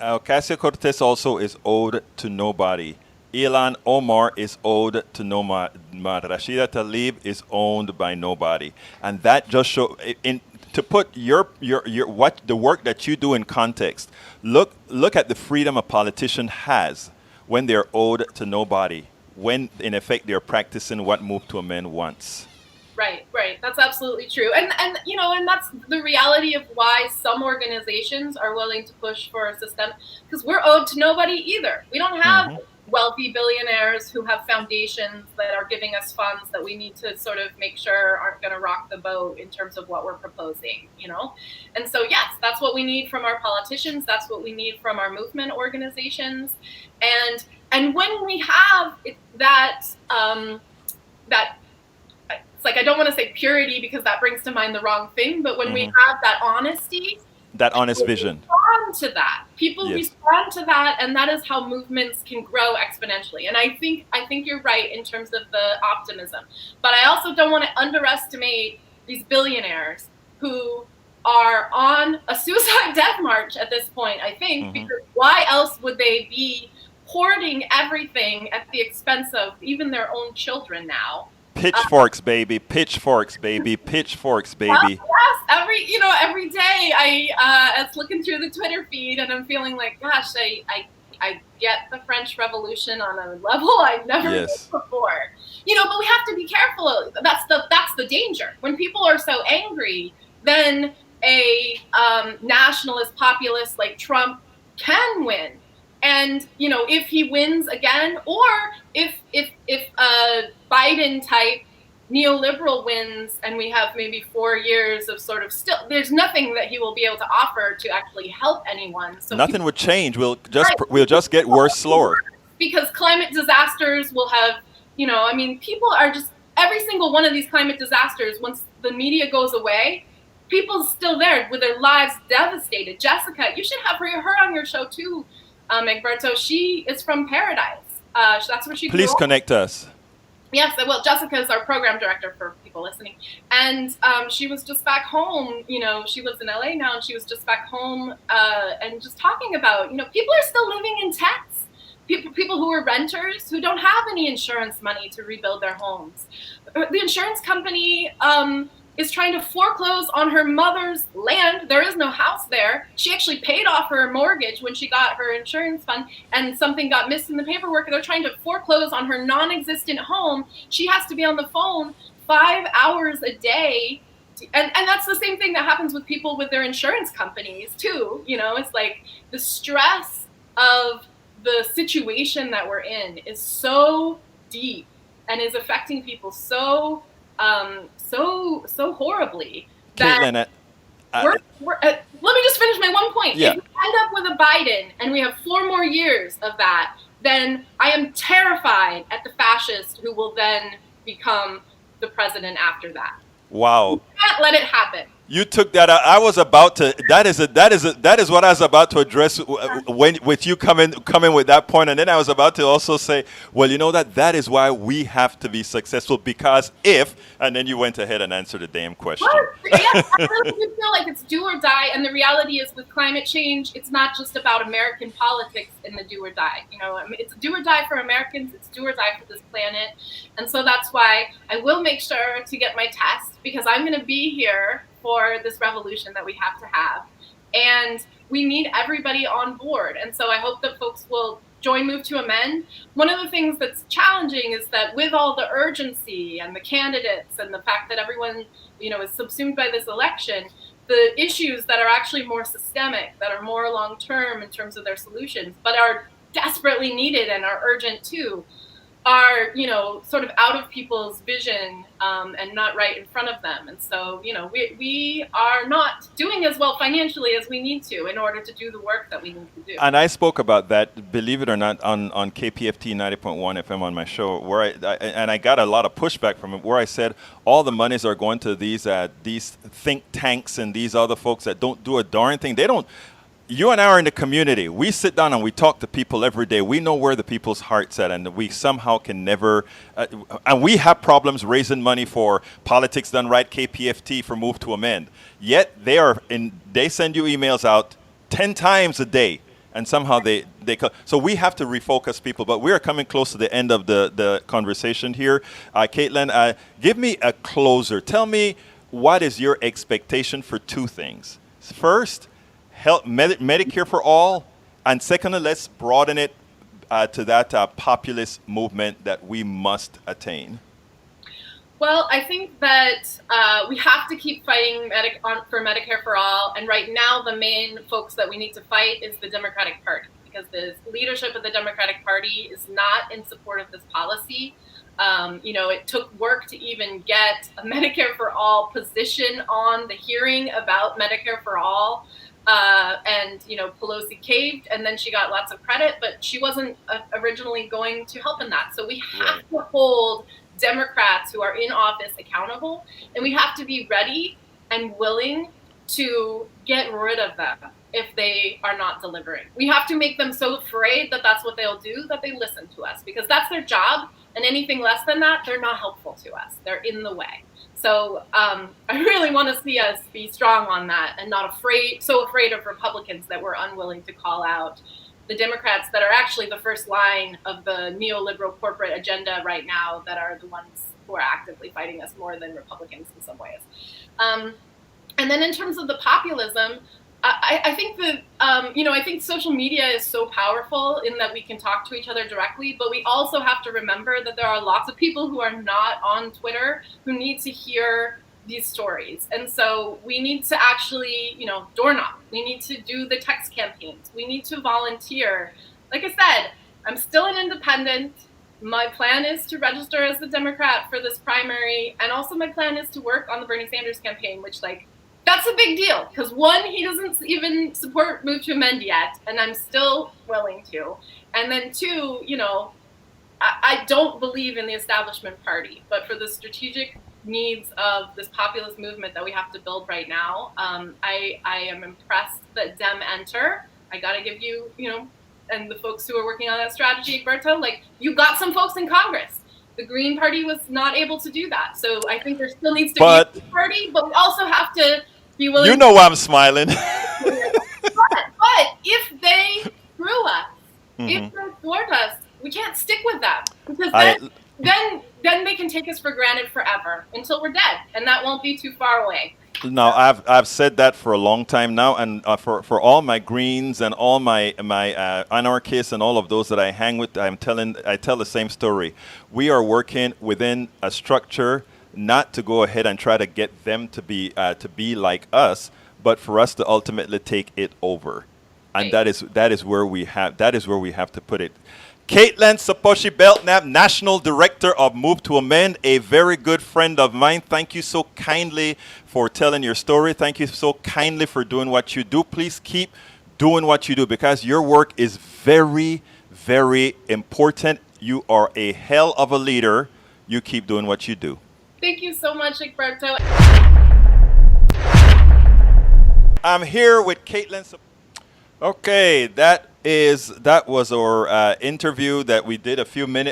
Ocasio-Cortez also is owed to nobody. Ilhan Omar is owed to nobody. Rashida Tlaib is owned by nobody, and that just show in to put your what the work that you do in context. Look at the freedom a politician has when they're owed to nobody. When in effect they're practicing what Move to Amend wants. Right. That's absolutely true. And that's the reality of why some organizations are willing to push for a system, because we're owed to nobody either. We don't have wealthy billionaires who have foundations that are giving us funds that we need to sort of make sure aren't going to rock the boat in terms of what we're proposing, And so, yes, that's what we need from our politicians. That's what we need from our movement organizations. And when we have that it's like, I don't want to say purity because that brings to mind the wrong thing, but when we have that honesty, that honest vision, respond to that. People Yes. respond to that, and that is how movements can grow exponentially. And I think you're right in terms of the optimism, but I also don't want to underestimate these billionaires who are on a suicide death march at this point. I think because why else would they be hoarding everything at the expense of even their own children now? pitchforks, baby, pitchforks, baby, pitchforks, baby. Yes, every day I was looking through the Twitter feed and I'm feeling like, gosh, I get the French Revolution on a level I never did before. But we have to be careful. That's the danger. When people are so angry, then a nationalist populist like Trump can win. And if he wins again, or if a Biden type neoliberal wins, and we have maybe 4 years of sort of still, there's nothing that he will be able to offer to actually help anyone. So nothing would change. We'll just get worse slower. Because climate disasters will have, people are just, every single one of these climate disasters, once the media goes away, people's still there with their lives devastated. Jessica, you should have her on your show too. Egberto, she is from Paradise. That's where she grew Please up. connect us. Yes, well, Jessica is our program director for people listening. And she was just back home, she lives in LA now, and she was just back home and just talking about, people are still living in tents. People who are renters who don't have any insurance money to rebuild their homes. The insurance company is trying to foreclose on her mother's land. There is no house there. She actually paid off her mortgage when she got her insurance fund, and something got missed in the paperwork. They're trying to foreclose on her non-existent home. She has to be on the phone 5 hours a day. And that's the same thing that happens with people with their insurance companies too. It's like the stress of the situation that we're in is so deep and is affecting people so horribly. Kaitlin, Let me just finish my one point. Yeah. If we end up with a Biden and we have 4 more years of that, then I am terrified at the fascist who will then become the president after that. Wow. We can't let it happen. You took that out. I was about to. That is what I was about to address when with you coming with that point, and then I was about to also say, well, that is why we have to be successful, because if, and then you went ahead and answered the damn question. Yes, I really do feel like it's do or die, and the reality is with climate change, it's not just about American politics in the do or die. It's do or die for Americans. It's do or die for this planet, and so that's why I will make sure to get my test, because I'm going to be here for this revolution that we have to have. And we need everybody on board. And so I hope that folks will join Move to Amend. One of the things that's challenging is that with all the urgency and the candidates and the fact that everyone, is subsumed by this election, the issues that are actually more systemic, that are more long-term in terms of their solutions, but are desperately needed and are urgent too, are, sort of out of people's vision and not right in front of them. And so, we are not doing as well financially as we need to in order to do the work that we need to do. And I spoke about that, believe it or not, on KPFT 90.1 FM on my show, where I got a lot of pushback from it, where I said all the monies are going to these think tanks and these other folks that don't do a darn thing. They don't. you and I are in the community. We sit down and we talk to people every day. We know where the people's heart's at, and we somehow can never. And we have problems raising money for Politics Done Right, KPFT, for Move to Amend. Yet they send you emails out 10 times a day, and somehow they so we have to refocus people. But we are coming close to the end of the conversation here. Kaitlin, give me a closer. Tell me, what is your expectation for two things? First, Medicare for all, and secondly, let's broaden it to that populist movement that we must attain. Well, I think that we have to keep fighting for Medicare for all, and right now the main folks that we need to fight is the Democratic Party, because the leadership of the Democratic Party is not in support of this policy. It took work to even get a Medicare for all position on the hearing about Medicare for all. Pelosi caved, and then she got lots of credit, but she wasn't originally going to help in that. So we have to hold Democrats who are in office accountable, and we have to be ready and willing to get rid of them if they are not delivering. We have to make them so afraid that that's what they'll do, that they listen to us, because that's their job, and anything less than that, they're not helpful to us. They're in the way. So I really want to see us be strong on that, and not so afraid of Republicans that we're unwilling to call out the Democrats that are actually the first line of the neoliberal corporate agenda right now, that are the ones who are actively fighting us more than Republicans in some ways. And then in terms of the populism, I think that, I think social media is so powerful in that we can talk to each other directly, but we also have to remember that there are lots of people who are not on Twitter who need to hear these stories. And so we need to actually, door knock. We need to do the text campaigns. We need to volunteer. Like I said, I'm still an independent. My plan is to register as a Democrat for this primary. And also my plan is to work on the Bernie Sanders campaign, which that's a big deal, because one, he doesn't even support Move to Amend yet, and I'm still willing to. And then two, I don't believe in the establishment party, but for the strategic needs of this populist movement that we have to build right now, I am impressed that Dem Enter. I got to give you, and the folks who are working on that strategy, Egberto, you got some folks in Congress. The Green Party was not able to do that. So I think there still needs to be a party, but we also have to be willing. You know why I'm smiling. but if they screw us, if they thwart us, we can't stick with them, because then they can take us for granted forever until we're dead, and that won't be too far away. No, I've said that for a long time now, and for all my Greens and all my anarchists and all of those that I hang with, I tell the same story. We are working within a structure, not to go ahead and try to get them to be like us, but for us to ultimately take it over, and that is where we have to put it. Kaitlin Sopoci-Belknap, National Director of Move to Amend, a very good friend of mine. Thank you so kindly for telling your story. Thank you so kindly for doing what you do. Please keep doing what you do, because your work is very, very important. You are a hell of a leader. You keep doing what you do. Thank you so much, Egberto. I'm here with Kaitlin. Okay, that was our interview that we did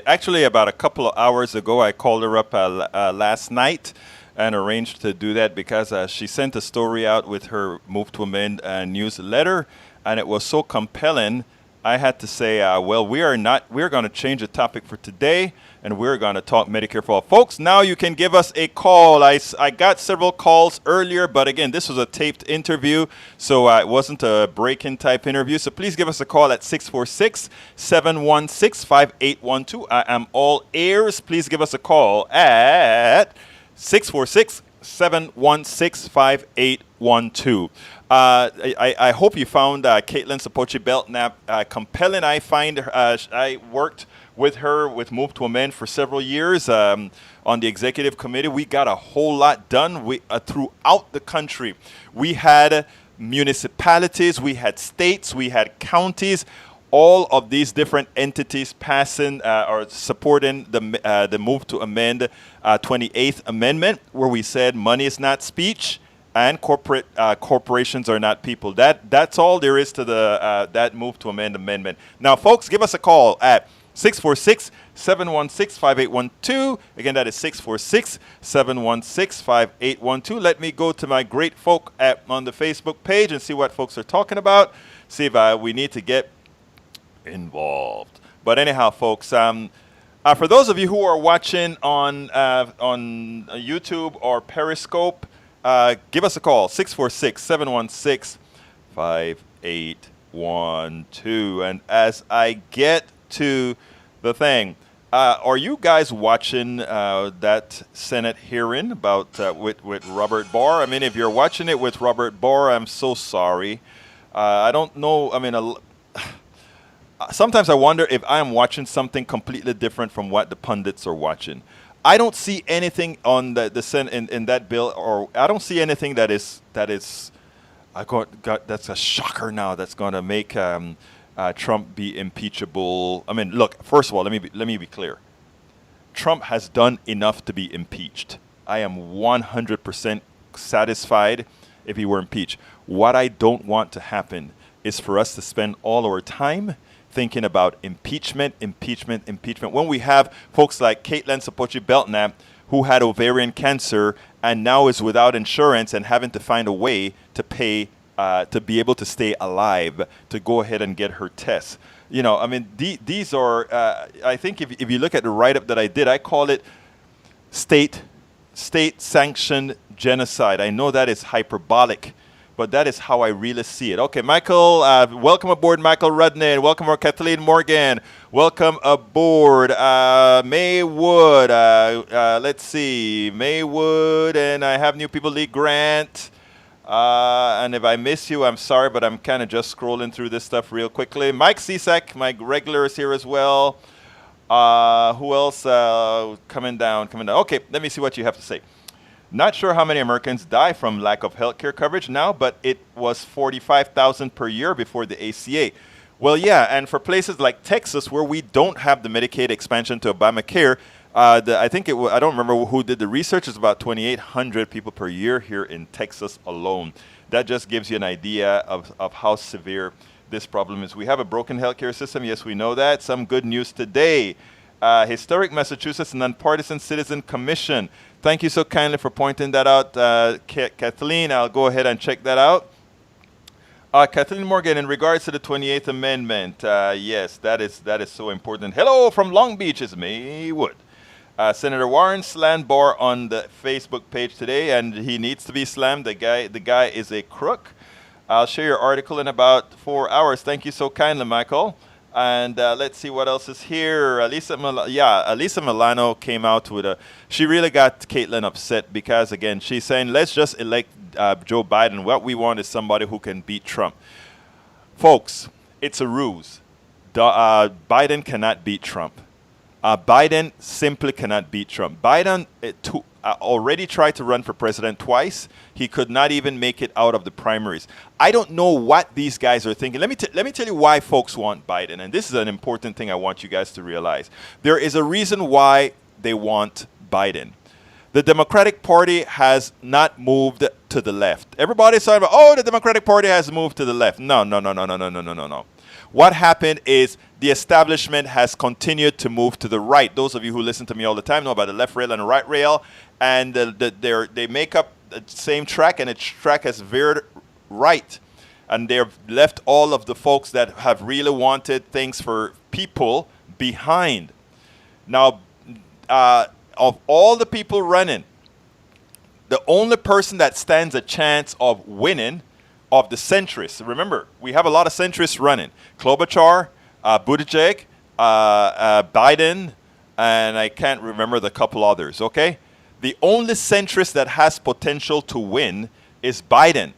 actually about a couple of hours ago. I called her up last night and arranged to do that, because she sent a story out with her Move to Amend newsletter, and it was so compelling. I had to say, we're going to change the topic for today, and we're going to talk Medicare for all. Folks, now you can give us a call. I got several calls earlier, but again, this was a taped interview, so it wasn't a break-in type interview. So please give us a call at 646-716-5812. I am all ears. Please give us a call at 646-716-5812. I hope you found Kaitlin Sopoci-Belknap compelling. I find I worked with her with Move to Amend for several years on the executive committee. We got a whole lot done throughout the country. We had municipalities, we had states, we had counties, all of these different entities passing or supporting the Move to Amend 28th Amendment, where we said money is not speech, and corporations are not people. That's all there is to the that move to amend amendment. Now, folks, give us a call at 646-716-5812. Again, that is 646-716-5812. Let me go to my great folk on the Facebook page and see what folks are talking about. See if we need to get involved. But anyhow, folks, for those of you who are watching on YouTube or Periscope, give us a call, 646-716-5812. And as I get to the thing, are you guys watching that Senate hearing about with Robert Barr? I mean, if you're watching it with Robert Barr, I'm so sorry. I don't know. I mean, sometimes I wonder if I am watching something completely different from what the pundits are watching. I don't see anything on the Senate in that bill, or I don't see anything that's a shocker now that's going to make Trump be impeachable. I mean, look, first of all, let me be clear. Trump has done enough to be impeached. I am 100% satisfied if he were impeached. What I don't want to happen is for us to spend all our time thinking about impeachment. When we have folks like Kaitlin Sopoci-Belknap, who had ovarian cancer and now is without insurance and having to find a way to pay to be able to stay alive, to go ahead and get her tests. You know, I mean, these are, I think if you look at the write-up that I did, I call it state-sanctioned genocide. I know that is hyperbolic, but that is how I really see it. Okay, Michael, welcome aboard, Michael Rudney. Welcome aboard, Kaitlin Morgan. Welcome aboard, Maywood. Let's see, Maywood, and I have new people, Lee Grant. And if I miss you, I'm sorry, but I'm kind of just scrolling through this stuff real quickly. Mike Cisak, my regular, is here as well. Who else coming down? Okay, let me see what you have to say. Not sure how many Americans die from lack of health care coverage now, but it was 45,000 per year before the ACA. Well, yeah, and for places like Texas, where we don't have the Medicaid expansion to Obamacare, I think it was, I don't remember who did the research, it's about 2,800 people per year here in Texas alone. That just gives you an idea of how severe this problem is. We have a broken healthcare system, yes, we know that. Some good news today. Historic Massachusetts Nonpartisan Citizen Commission. Thank you so kindly for pointing that out, Kaitlin. I'll go ahead and check that out. Kaitlin Morgan, in regards to the 28th Amendment, yes, that is so important. Hello from Long Beach, is Maywood. Senator Warren slammed Barr on the Facebook page today, and he needs to be slammed. The guy is a crook. I'll share your article in about 4 hours. Thank you so kindly, Michael. And let's see what else is here. Elisa Milano came out with she really got Kaitlin upset because, again, she's saying, let's just elect Joe Biden. What we want is somebody who can beat Trump. Folks, it's a ruse. Biden cannot beat Trump. Biden simply cannot beat Trump. Biden already tried to run for president twice. He could not even make it out of the primaries. I don't know what these guys are thinking. Let me tell you why folks want Biden, and this is an important thing I want you guys to realize. There is a reason why they want Biden. The Democratic Party has not moved to the left. Everybody's talking about, the Democratic Party has moved to the left. No. What happened is the establishment has continued to move to the right. Those of you who listen to me all the time know about the left rail and the right rail, and they make up the same track, and its track has veered right. And they've left all of the folks that have really wanted things for people behind. Now, of all the people running, the only person that stands a chance of winning of the centrists, remember, we have a lot of centrists running. Klobuchar, Buttigieg, Biden, and I can't remember the couple others, okay? The only centrist that has potential to win is Biden.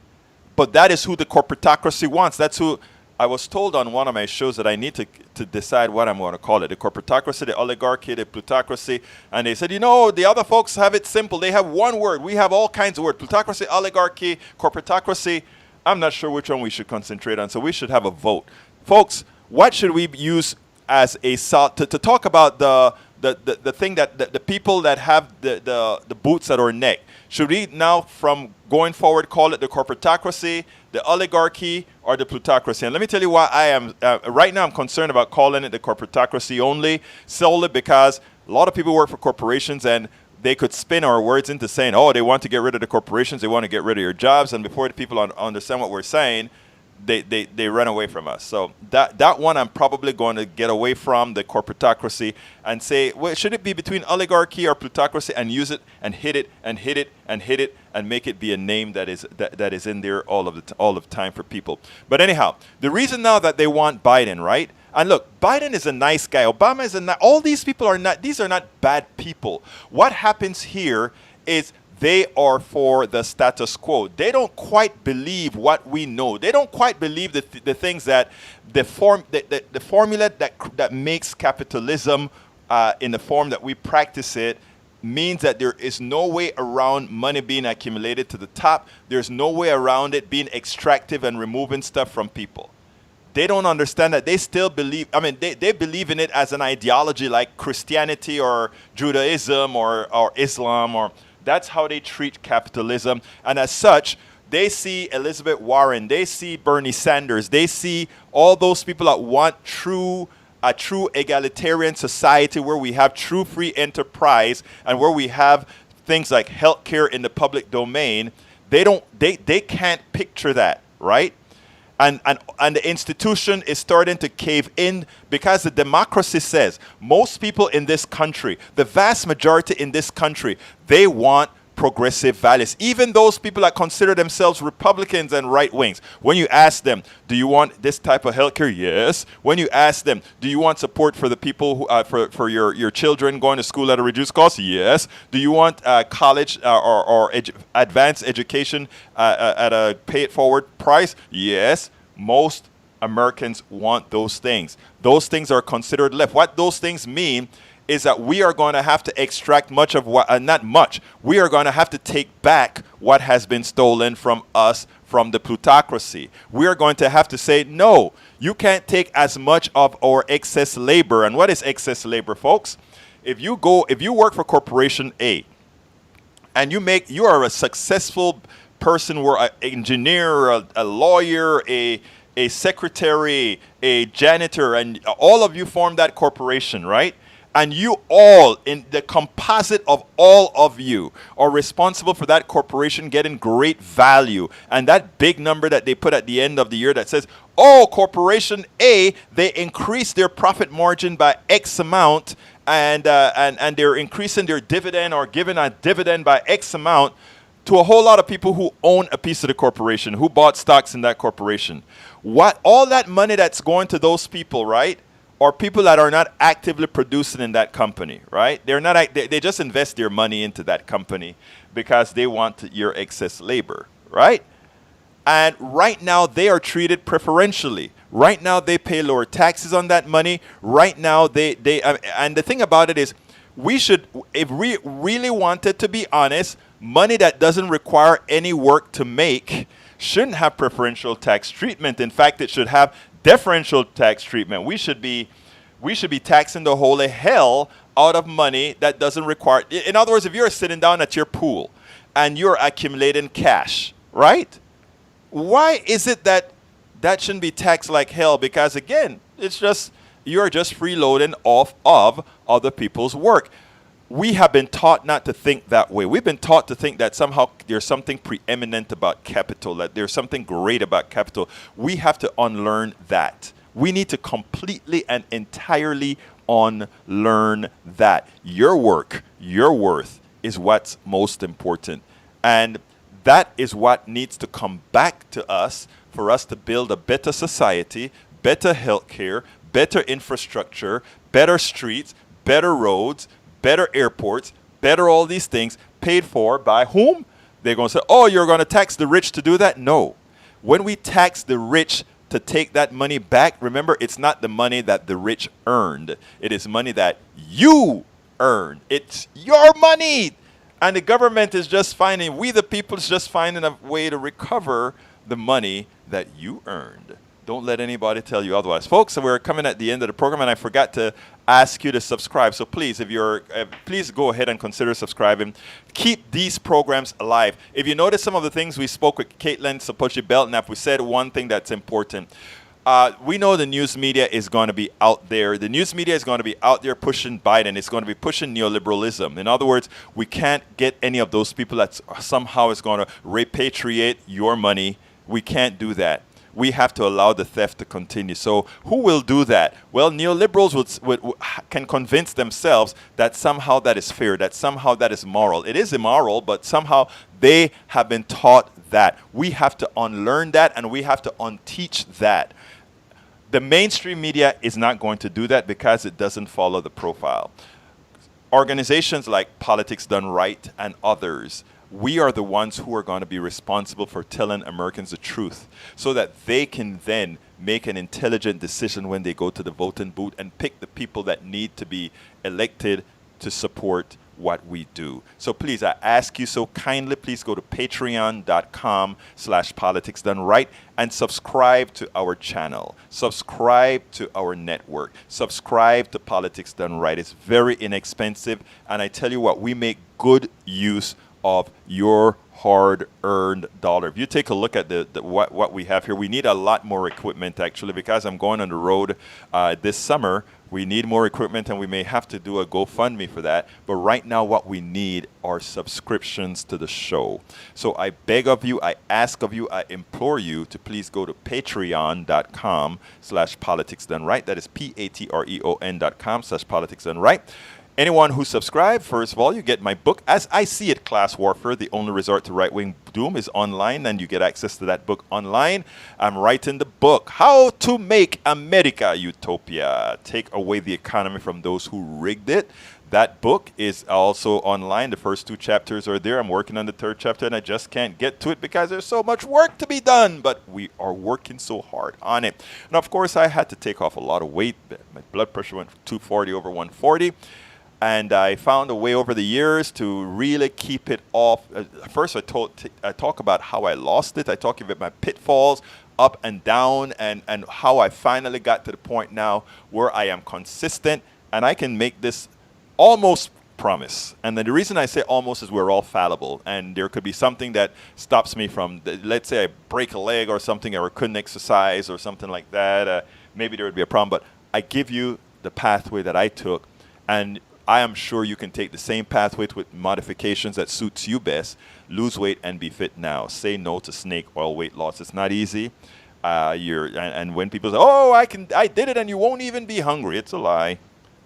But that is who the corporatocracy wants. That's who I was told on one of my shows that I need to decide what I'm going to call it. The corporatocracy, the oligarchy, the plutocracy. And they said, the other folks have it simple. They have one word. We have all kinds of words. Plutocracy, oligarchy, corporatocracy. I'm not sure which one we should concentrate on, so we should have a vote. Folks, what should we use as a to talk about the the thing that the people that have the boots at our neck, should we now from going forward call it the corporatocracy, the oligarchy, or the plutocracy? And let me tell you why I am right now I'm concerned about calling it the corporatocracy solely because a lot of people work for corporations and they could spin our words into saying, oh, they want to get rid of the corporations, they want to get rid of your jobs, and before the people understand what we're saying, they run away from us. So that one I'm probably going to get away from, the corporatocracy, and say, well, should it be between oligarchy or plutocracy, and use it and hit it and hit it and hit it and make it be a name that is in there all of time for people. But anyhow, the reason now that they want Biden, right? And look, Biden is a nice guy. Obama is all these people are not, these are not bad people. What happens here is they are for the status quo. They don't quite believe what we know. They don't quite believe the things that the formula that makes capitalism in the form that we practice it means that there is no way around money being accumulated to the top. There's no way around it being extractive and removing stuff from people. They don't understand that. They still believe, they believe in it as an ideology like Christianity or Judaism or Islam, or that's how they treat capitalism. And as such, they see Elizabeth Warren, they see Bernie Sanders, they see all those people that want a true egalitarian society where we have true free enterprise and where we have things like healthcare in the public domain. They can't picture that, right? And the institution is starting to cave in because the democracy says most people in this country, the vast majority in this country, they want progressive values. Even those people that consider themselves Republicans and right wings, when you ask them, do you want this type of healthcare? Yes. When you ask them, do you want support for the people who, for your children going to school at a reduced cost? Yes. Do you want college or advanced education at a pay it forward price? Yes. Most Americans want those things. Those things are considered left. What those things mean is that we are going to have to extract much of what, not much, we are going to have to take back what has been stolen from us from the plutocracy. We are going to have to say, no, you can't take as much of our excess labor. And what is excess labor, folks? If you work for Corporation A and you are a successful person, we're an engineer, a lawyer, a secretary, a janitor, and all of you form that corporation, right? And you all, in the composite of all of you, are responsible for that corporation getting great value. And that big number that they put at the end of the year that says, oh, Corporation A, they increased their profit margin by X amount, and they're increasing their dividend or giving a dividend by X amount to a whole lot of people who own a piece of the corporation, who bought stocks in that corporation. What all that money that's going to those people, right? Or people that are not actively producing in that company, right? They just invest their money into that company because they want your excess labor, right? And right now they are treated preferentially. Right now they pay lower taxes on that money. Right now and the thing about it is, we should, if we really wanted to be honest, money that doesn't require any work to make shouldn't have preferential tax treatment. In fact, it should have differential tax treatment. We should be taxing the holy hell out of money that doesn't require. In other words, if you're sitting down at your pool and you're accumulating cash, right? Why is it that shouldn't be taxed like hell? Because again, it's just, you're just freeloading off of other people's work. We have been taught not to think that way. We've been taught to think that somehow there's something preeminent about capital, that there's something great about capital. We have to unlearn that. We need to completely and entirely unlearn that. Your work, your worth is what's most important. And that is what needs to come back to us for us to build a better society, better healthcare, better infrastructure, better streets, better roads, better airports, better all these things, paid for by whom? They're going to say, oh, you're going to tax the rich to do that? No. When we tax the rich to take that money back, remember, it's not the money that the rich earned. It is money that you earned. It's your money. And the government is just finding, we the people is just finding a way to recover the money that you earned. Don't let anybody tell you otherwise. Folks, we're coming at the end of the program, and I forgot to ask you to subscribe. So please, please go ahead and consider subscribing. Keep these programs alive. If you notice some of the things we spoke with Kaitlin, Sopoci-Belknap, we said one thing that's important. We know the news media is going to be out there. The news media is going to be out there pushing Biden. It's going to be pushing neoliberalism. In other words, we can't get any of those people that somehow is going to repatriate your money. We can't do that. We have to allow the theft to continue. So who will do that? Well, neoliberals can convince themselves that somehow that is fair, that somehow that is moral. It is immoral, but somehow they have been taught that. We have to unlearn that, and we have to unteach that. The mainstream media is not going to do that because it doesn't follow the profile. Organizations like Politics Done Right and others, we are the ones who are going to be responsible for telling Americans the truth so that they can then make an intelligent decision when they go to the voting booth and pick the people that need to be elected to support what we do. So please, I ask you so kindly, please go to patreon.com/politicsdoneright and subscribe to our channel. Subscribe to our network. Subscribe to Politics Done Right. It's very inexpensive, and I tell you what, we make good use of your hard-earned dollar. If you take a look at what we have here, we need a lot more equipment actually, because I'm going on the road this summer. We need more equipment, and we may have to do a GoFundMe for that. But right now, what we need are subscriptions to the show. So I beg of you, I ask of you, I implore you to please go to patreon.com/politicsdoneright. That is patreon.com/politicsdoneright. Anyone who subscribed, first of all, you get my book, As I See It, Class Warfare, The Only Resort to Right-Wing Doom, is online, and you get access to that book online. I'm writing the book, How to Make America Utopia, Take Away the Economy from Those Who Rigged It. That book is also online. The first 2 chapters are there. I'm working on the 3rd chapter, and I just can't get to it because there's so much work to be done. But we are working so hard on it. And, of course, I had to take off a lot of weight. My blood pressure went from 240 over 140. And I found a way over the years to really keep it off. First, I talk about how I lost it. I talk about my pitfalls, up and down, and how I finally got to the point now where I am consistent, and I can make this almost promise. And then the reason I say almost is we're all fallible, and there could be something that stops me from, let's say I break a leg or something, or couldn't exercise or something like that. Maybe there would be a problem, but I give you the pathway that I took, and I am sure you can take the same pathway with modifications that suits you best. Lose weight and be fit now. Say no to snake oil weight loss. It's not easy. And when people say, "Oh, I did it," and you won't even be hungry, it's a lie.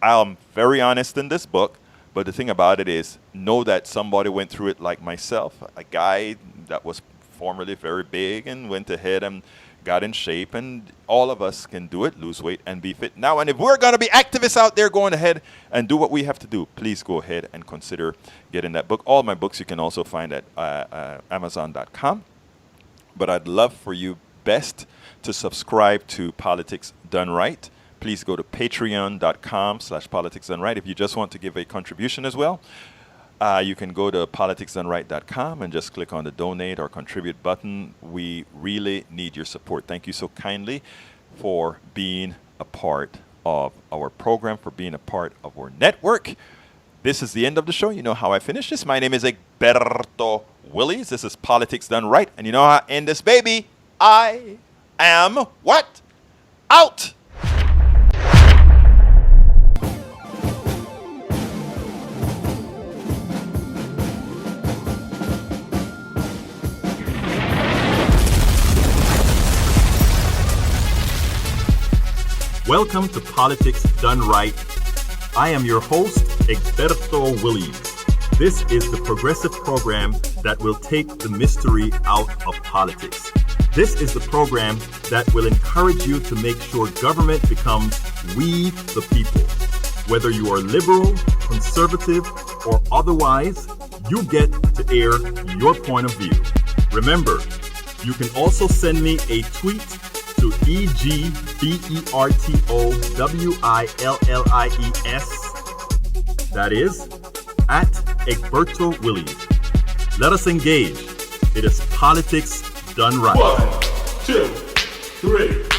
I'm very honest in this book, but the thing about it is, know that somebody went through it like myself. A guy that was formerly very big and went ahead and got in shape, and all of us can do it, lose weight and be fit now. And if we're going to be activists out there going ahead and do what we have to do, please go ahead and consider getting that book. All my books you can also find at Amazon.com. But I'd love for you best to subscribe to Politics Done Right. Please go to patreon.com/politicsdoneright if you just want to give a contribution as well. You can go to politicsdoneright.com and just click on the donate or contribute button. We really need your support. Thank you so kindly for being a part of our program, for being a part of our network. This is the end of the show. You know how I finish this. My name is Egberto Willies. This is Politics Done Right. And you know how I end this, baby? I am what? Out! Welcome to Politics Done Right. I am your host, Egberto Willies. This is the progressive program that will take the mystery out of politics. This is the program that will encourage you to make sure government becomes we the people. Whether you are liberal, conservative, or otherwise, you get to air your point of view. Remember, you can also send me a tweet to EGBERTOWILLIES. That is at Egberto Willies. Let us engage. It is Politics Done Right. 1, 2, 3.